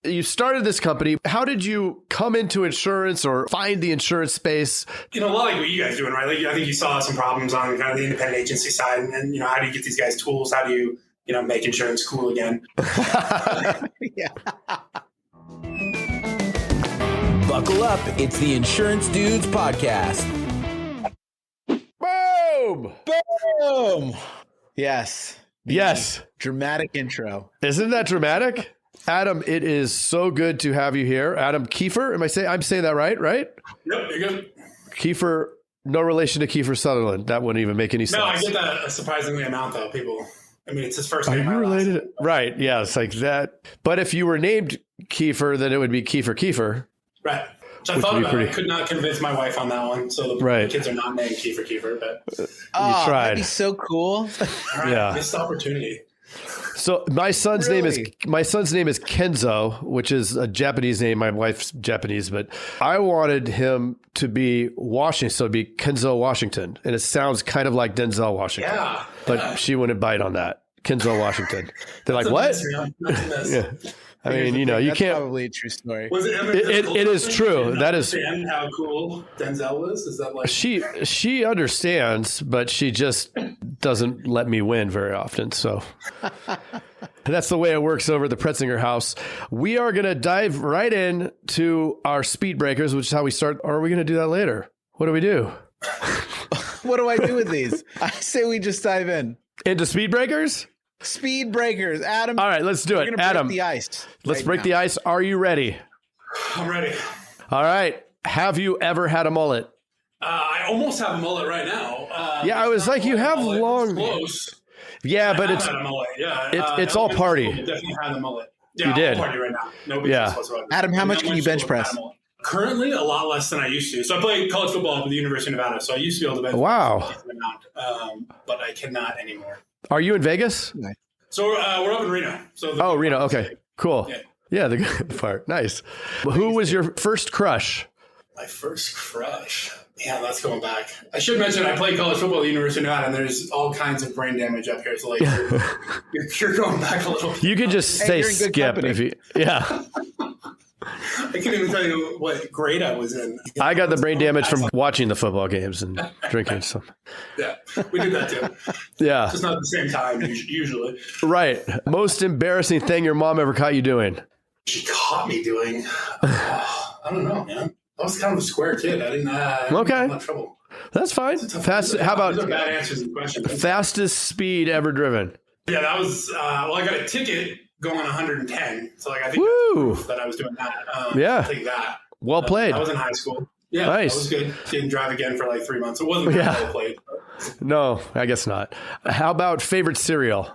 You started this company. How did you come into insurance or find the insurance space? A lot like what you guys are doing, right? Like, I think you saw some problems on kind of the independent agency side. And, how do you get these guys tools? How do you, make insurance cool again? Yeah. Buckle up. It's the Insurance Dudes Podcast. Boom! Boom! Yes. Yes. Dramatic intro. Isn't that dramatic? Adam, it is so good to have you here. Adam Kiefer, I'm saying that right? Yep, you're good. Kiefer, no relation to Kiefer Sutherland. That wouldn't even make any sense. No, I get that a surprisingly amount though. People, it's his first name. Are you related? Right. Yeah, it's like that. But if you were named Kiefer, then it would be Kiefer. Right. So I thought about it. I could not convince my wife on that one. So the kids are not named Kiefer, but you tried. That'd be so cool. All right, yeah. Missed opportunity. So my son's name is Kenzo, which is a Japanese name. My wife's Japanese, but I wanted him to be Washington, so it'd be Kenzo Washington, and it sounds kind of like Denzel Washington. Yeah, but she wouldn't bite on that. Kenzo Washington. They're like, what? Yeah. I mean, you that's can't. Probably a true story. Was it ever? It is true. That is how cool Denzel was. Is that like she understands, but she just doesn't let me win very often. So that's the way it works over at the Pretzinger house. We are going to dive right in to our speed breakers, which is how we start. Or are we going to do that later? What do we do? What do I do with these? I say we just dive into speed breakers. Speed breakers, Adam. All right, let's do it. Adam, break the ice. Let's break the ice. Are you ready? I'm ready. All right. Have you ever had a mullet? I almost have a mullet right now. I was like, you have long. Close. Yeah, but it's had a mullet. Yeah, it's all party. Definitely had a mullet. Yeah, you did. All party right now. No big whatsoever. Adam, how much can you bench press? Currently, a lot less than I used to. So I played college football at the University of Nevada. So I used to be able to bench. Wow. But I cannot anymore. Are you in Vegas? Nice. So we're up in Reno. So Reno. Okay, cool. Yeah, the good part. Nice. Who was your first crush? My first crush. Yeah, that's going back. I should mention I played college football at the University of Nevada, and there's all kinds of brain damage up here. So you're going back a little. You could just say skip if you. Yeah. I can't even tell you what grade I was in. I got the brain damage from watching the football games and drinking something. Yeah, we did that too. Yeah. Just not at the same time, usually. Right. Most embarrassing thing your mom ever caught you doing? She caught me doing? I don't know, man. I was kind of a square kid. I didn't have much trouble. That's fine. How about these are bad answers to the question. Fastest speed ever driven? Yeah, that was, I got a ticket going 110. So I think that I was doing that. I'll take that. Well played. I was in high school. Yeah, nice. That was good. Didn't drive again for like 3 months. It wasn't well played. No, I guess not. How about favorite cereal?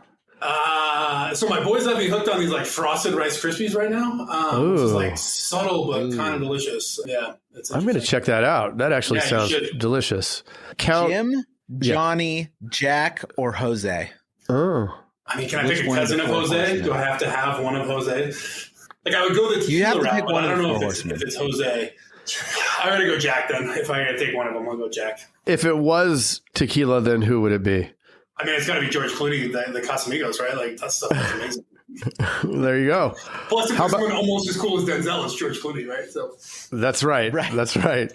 So my boys have me hooked on these like frosted Rice Krispies right now. Which is like subtle but kind of delicious. Yeah. I'm going to check that out. That actually sounds delicious. Jim, Johnny, Jack, or Jose? Oh. I mean, can I pick a cousin of Jose? Do I have to have one of Jose? Like, I would go the tequila route, but I don't know if it's Jose. I gotta go Jack then. If I gotta take one of them, I'll go Jack. If it was tequila, then who would it be? I mean, it's gotta be George Clooney, the Casamigos, right? Like, that stuff is amazing. There you go. Plus, if someone almost as cool as Denzel, it's George Clooney, right? So that's right. That's right.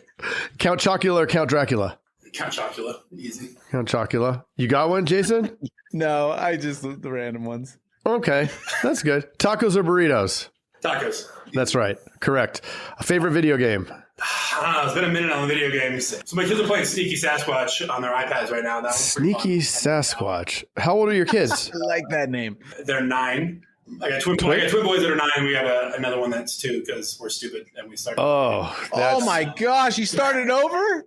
Count Chocula or Count Dracula? Count Chocula. Easy. Count Chocula. You got one, Jason? No, I just the random ones. Okay. That's good. Tacos or burritos? Tacos. That's right. Correct. A favorite video game? I don't know. It's been a minute on the video games. So my kids are playing Sneaky Sasquatch on their iPads right now. Sneaky Sasquatch. How old are your kids? I like that name. They're 9. I got twin boys that are 9. We have another one that's 2 because we're stupid and we started. Oh my gosh! You started over?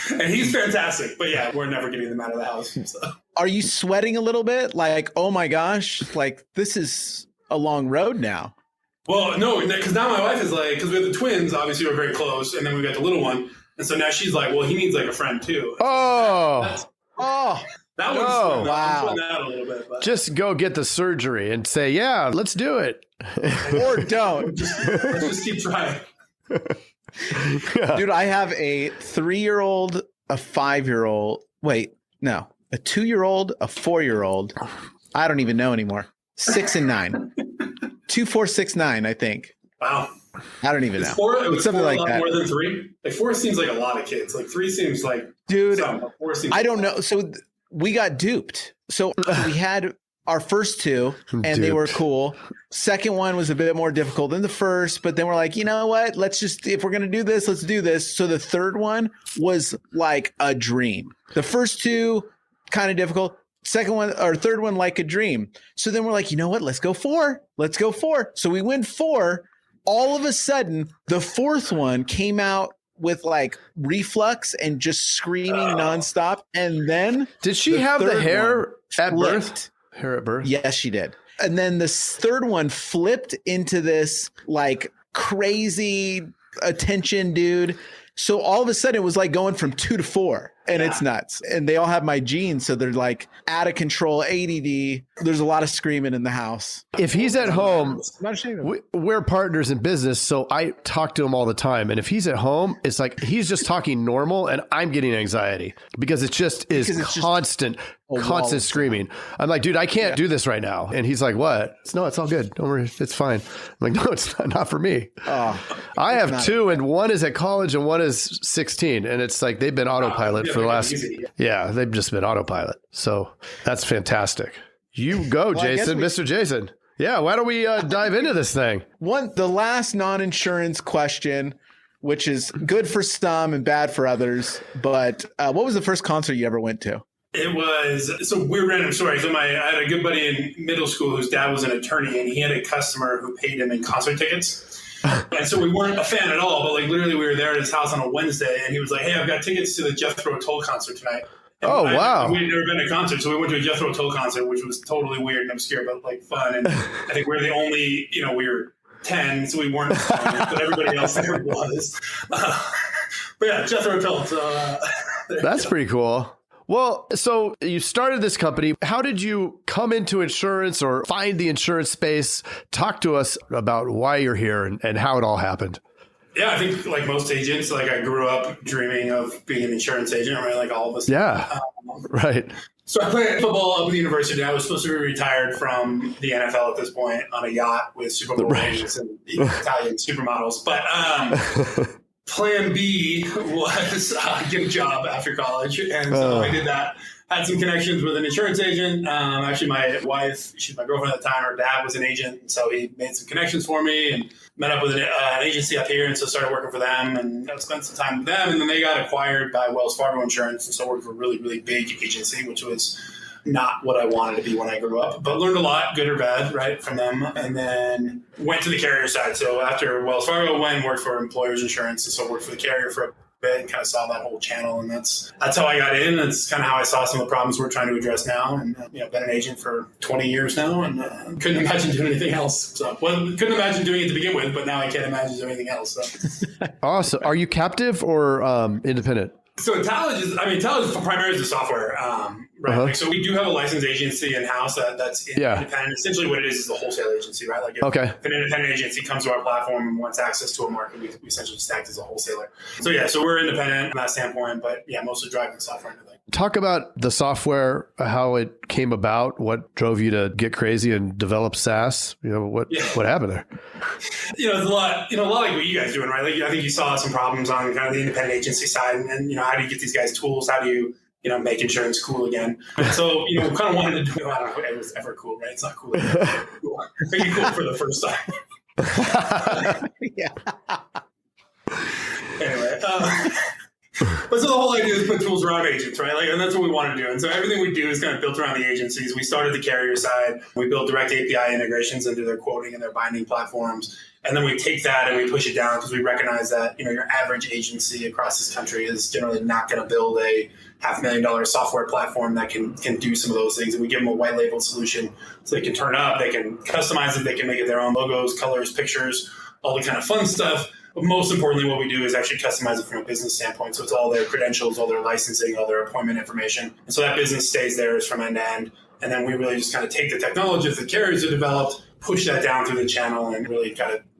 And he's fantastic, but yeah, we're never getting them out of the house. So. Are you sweating a little bit? Like, oh my gosh, like this is a long road now. Well, no, because now my wife is like, because we have the twins, obviously we're very close, and then we got the little one, and so now she's like, well, he needs like a friend too. That one's wow. That a little bit, but. Just go get the surgery and say, yeah, let's do it, or don't. Let's just keep trying. Yeah. Dude, I have a 3-year-old, a 5-year-old. Wait, no, a 2-year-old, a 4-year-old. I don't even know anymore. 6 and 9. 2, 4, 6, 9, I think. Wow. I don't even know. It was something four, like that. More than 3. Like 4 seems like a lot of kids. Like 3 seems like dude. Some, 4 seems I don't know. So we got duped. So we had our first 2 and they were cool. Second one was a bit more difficult than the first, but then we're like, you know what? Let's just, if we're going to do this, let's do this. So the third one was like a dream. The first 2 kind of difficult. Second one or third one, like a dream. So then we're like, you know what? Let's go 4. Let's go 4. So we went 4. All of a sudden, the 4th one came out with like reflux and just screaming nonstop. And then did she have the hair at birth? Hair at birth? Yes, she did. And then the third one flipped into this like crazy attention dude. So all of a sudden it was like going from 2 to 4 and it's nuts. And they all have my genes. So they're like out of control, ADD. There's a lot of screaming in the house. If he's at home, we're partners in business. So I talk to him all the time. And if he's at home, it's like he's just talking normal and I'm getting anxiety because it just is constant screaming. I'm like, dude, I can't do this right now. And he's like, what? No, it's all good. Don't worry. It's fine. I'm like, no, it's not for me. I have 2 and one is at college and one is 16. And it's like, they've been autopilot for the last, they've just been autopilot. So that's fantastic. You go, Jason, Mr. Jason. Yeah. Why don't we dive into this thing? The last non-insurance question, which is good for some and bad for others. But what was the first concert you ever went to? It was so weird random story. So I had a good buddy in middle school whose dad was an attorney, and he had a customer who paid him in concert tickets. And so we weren't a fan at all, but like literally we were there at his house on a Wednesday, and he was like, "Hey, I've got tickets to the Jethro Tull concert tonight." And wow! We had never been to a concert, so we went to a Jethro Tull concert, which was totally weird and obscure, but like fun. And I think we were the only, we were 10, so we weren't, but everybody else there was. But yeah, Jethro Tull. So that's pretty cool. Well, so you started this company. How did you come into insurance or find the insurance space? Talk to us about why you're here and how it all happened. Yeah, I think like most agents, like I grew up dreaming of being an insurance agent, right? Like all of us. Yeah, right. So I played football up at the university. I was supposed to be retired from the NFL at this point on a yacht with Super Bowl rings and Italian supermodels. But plan B was get a job after college. And so I did that. Had some connections with an insurance agent. Actually, my wife, she's my girlfriend at the time, her dad was an agent. And so he made some connections for me and met up with an agency up here. And so started working for them and spent some time with them. And then they got acquired by Wells Fargo Insurance. And so worked for a really, really big agency, which was not what I wanted to be when I grew up, but learned a lot, good or bad, right, from them. And then went to the carrier side. So after Wells Fargo, went and worked for Employers Insurance. And so worked for the carrier for a bit and kind of saw that whole channel. And that's how I got in. That's kind of how I saw some of the problems we're trying to address now. And, been an agent for 20 years now and couldn't imagine doing anything else. So, couldn't imagine doing it to begin with, but now I can't imagine doing anything else. So. Awesome. Are you captive or independent? So Talage is primarily the software, right? Like, so we do have a licensed agency in-house that's independent. Essentially what it is a wholesale agency, right? Like if an independent agency comes to our platform and wants access to a market, we essentially just act as a wholesaler. So we're independent from that standpoint, but mostly driving the software into things. Talk about the software, how it came about, what drove you to get crazy and develop SaaS. What happened there? It's a lot like what you guys are doing, right? Like I think you saw some problems on kind of the independent agency side, and how do you get these guys tools? How do you make insurance cool again? And so we kind of wanted to do. I don't know if it was ever cool, right? It's not cool. Maybe cool for the first time. Anyway. But so the whole idea is put tools around agents, right? Like, and that's what we want to do. And so everything we do is kind of built around the agencies. We started the carrier side. We build direct API integrations into their quoting and their binding platforms. And then we take that and we push it down because we recognize that, your average agency across this country is generally not going to build a $500,000 software platform that can do some of those things. And we give them a white label solution so they can turn up, they can customize it, they can make it their own logos, colors, pictures, all the kind of fun stuff. But most importantly, what we do is actually customize it from a business standpoint. So it's all their credentials, all their licensing, all their appointment information. And so that business stays theirs from end to end. And then we really just kind of take the technology that the carriers have developed, push that down through the channel and really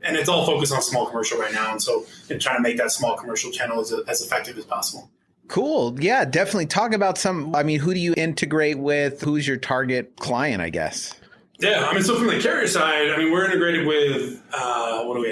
and it's all focused on small commercial right now. And so trying to make that small commercial channel as effective as possible. Cool. Yeah, definitely. Talk about who do you integrate with? Who's your target client, I guess? Yeah, I mean, so from the carrier side, I mean, we're integrated with,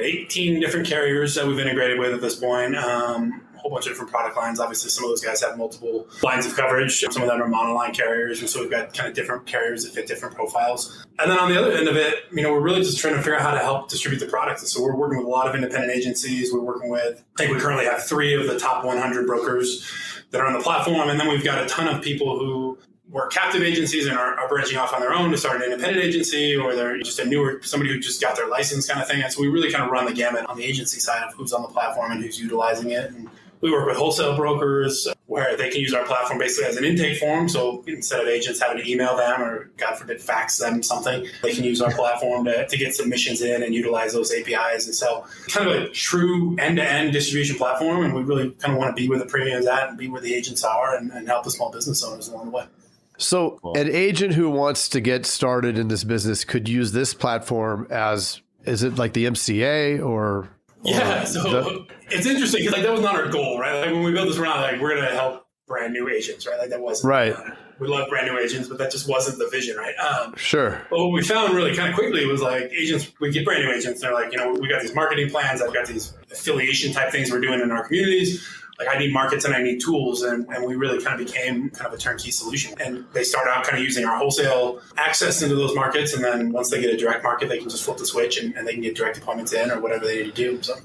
18 different carriers that we've integrated with at this point. A whole bunch of different product lines. Obviously, some of those guys have multiple lines of coverage. Some of them are monoline carriers. And so we've got kind of different carriers that fit different profiles. And then on the other end of it, we're really just trying to figure out how to help distribute the product. And so we're working with a lot of independent agencies. We're working with, I think we currently have 3 of the top 100 brokers that are on the platform. And then we've got a ton of people who were captive agencies and are branching off on their own to start an independent agency, or they're just somebody who just got their license kind of thing. And so we really kind of run the gamut on the agency side of who's on the platform and who's utilizing it. And we work with wholesale brokers where they can use our platform basically as an intake form. So instead of agents having to email them or, God forbid, fax them something, they can use our platform to get submissions in and utilize those APIs. And so kind of a true end-to-end distribution platform. And we really kind of want to be where the premium is at and be where the agents are and help the small business owners along the way. So an agent who wants to get started in this business could use this platform as, is it like the MCA or? Yeah, so it's interesting because that was not our goal, right? Like when we built this, we're going to help brand new agents, right? Like that wasn't right. We love brand new agents, but that just wasn't the vision, right? Sure. But what we found really kind of quickly was like agents, we get brand new agents. They're like, we got these marketing plans. I've got these affiliation type things we're doing in our communities. Like I need markets and I need tools. And we really kind of became kind of a turnkey solution. And they start out kind of using our wholesale access into those markets. And then once they get a direct market, they can just flip the switch and they can get direct appointments in or whatever they need to do. So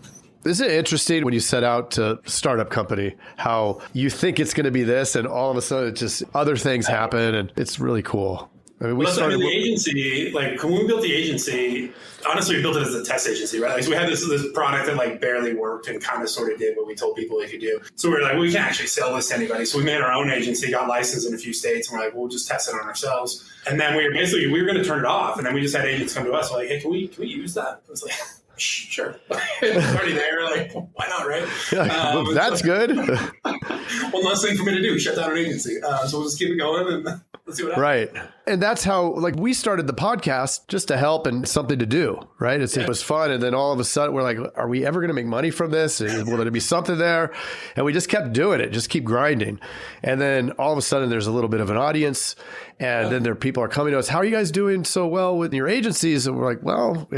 isn't it interesting when you set out to start up company, how you think it's going to be this and all of a sudden it's just other things happen and it's really cool. I mean, the agency, like when we built the agency, honestly, we built it as a test agency, right? Like, so we had this product that like barely worked and kind of sort of did what we told people it could do. So we were like, we can't actually sell this to anybody. So we made our own agency, got licensed in a few states, and we're like, we'll just test it on ourselves. And then we were going to turn it off. And then we just had agents come to us like, hey, can we use that? I was like, sure. It's already there. Like, why not, right? That's good. One less thing for me to do, shut down an agency. So we'll just keep it going and let's see what happens. Right. And that's how, like, we started the podcast just to help and something to do, right? It was fun. And then all of a sudden we're like, are we ever going to make money from this? Will there be something there? And we just kept doing it, just keep grinding. And then all of a sudden there's a little bit of an audience. And then people are coming to us, how are you guys doing so well with your agencies? And we're like, well,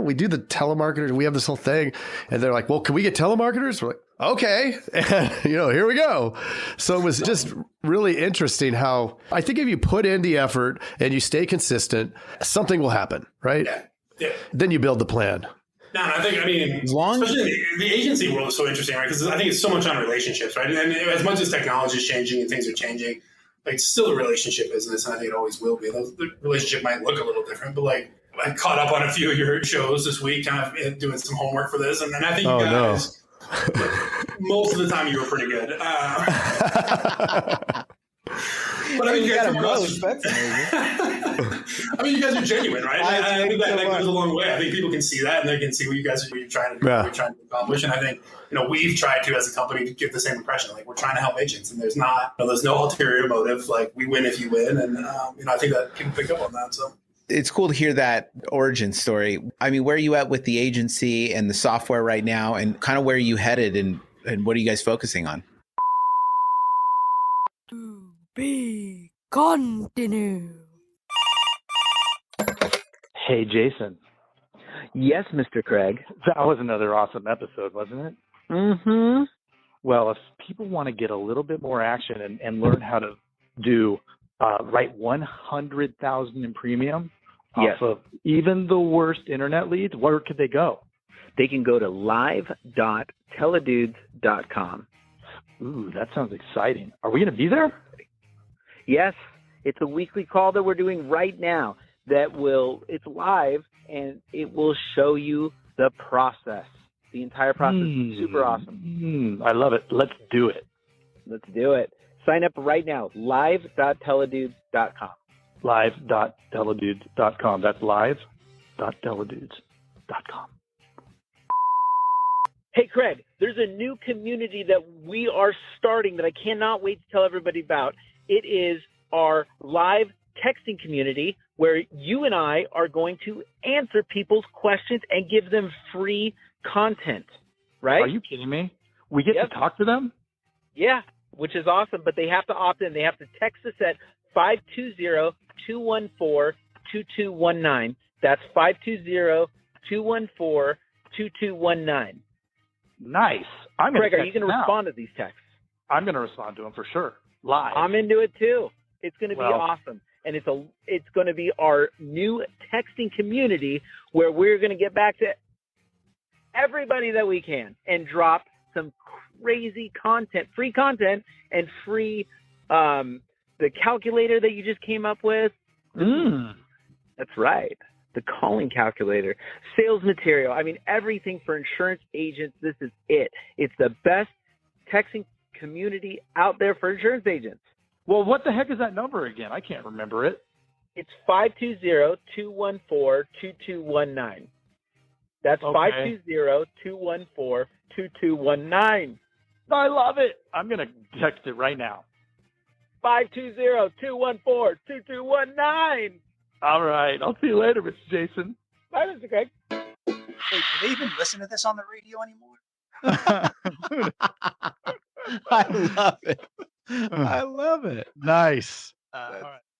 we do the telemarketers. We have this whole thing. And they're like, well, can we get telemarketers? We're like, okay. And, here we go. So it was just really interesting how I think if you put in the effort and you stay consistent, something will happen, right? Yeah. Then you build the plan. No, especially the agency world is so interesting, right? Because I think it's so much on relationships, right? And as much as technology is changing and things are changing, like it's still a relationship business, and I think it always will be. The relationship might look a little different, but like I caught up on a few of your shows this week, kind of doing some homework for this, and I think you guys, most of the time you were pretty good. But I mean, you guys are most. That's amazing. I mean, you guys are genuine, right? I think that goes a long way. I think people can see that, and they can see what you're trying to do, what you're trying to accomplish. And I think we've tried to, as a company, to give the same impression. Like we're trying to help agents, and there's no ulterior motive. Like we win if you win, and I think that people pick up on that. So it's cool to hear that origin story. I mean, where are you at with the agency and the software right now, and kind of where are you headed, and what are you guys focusing on? Be continue. Hey, Jason. Yes, Mr. Craig. That was another awesome episode, wasn't it? Mm-hmm. Well, if people want to get a little bit more action and learn how to do write 100,000 in premium off of even the worst internet leads, where could they go? They can go to live.teledudes.com. Ooh, that sounds exciting. Are we going to be there? Yes, it's a weekly call that we're doing right now it's live, and it will show you the process. The entire process is super awesome. I love it. Let's do it. Let's do it. Sign up right now, live.teledudes.com. Live.teledudes.com. That's live.teledudes.com. Hey, Craig, there's a new community that we are starting that I cannot wait to tell everybody about. It is our live texting community where you and I are going to answer people's questions and give them free content, right? Are you kidding me? We get to talk to them? Yeah, which is awesome, but they have to opt in. They have to text us at 520-214-8255. 520-214-2219. That's 520-214-2219. Nice. I'm gonna Craig, are you going to respond to these texts? I'm going to respond to them for sure. Live. I'm into it too. It's going to be Well- awesome. And it's going to be our new texting community where we're going to get back to everybody that we can and drop some crazy content, free content, and free the calculator that you just came up with. That's right. The calling calculator, sales material. I mean, everything for insurance agents. This is it. It's the best texting community out there for insurance agents. Well, what the heck is that number again? I can't remember it. It's 520-214-2219. That's Okay. 520-214-2219. I love it. I'm going to text it right now. 520-214-2219. All right. I'll see you later, Mr. Jason. Bye, Mr. Craig. Wait, do they even listen to this on the radio anymore? I love it. I love it. Nice. All right.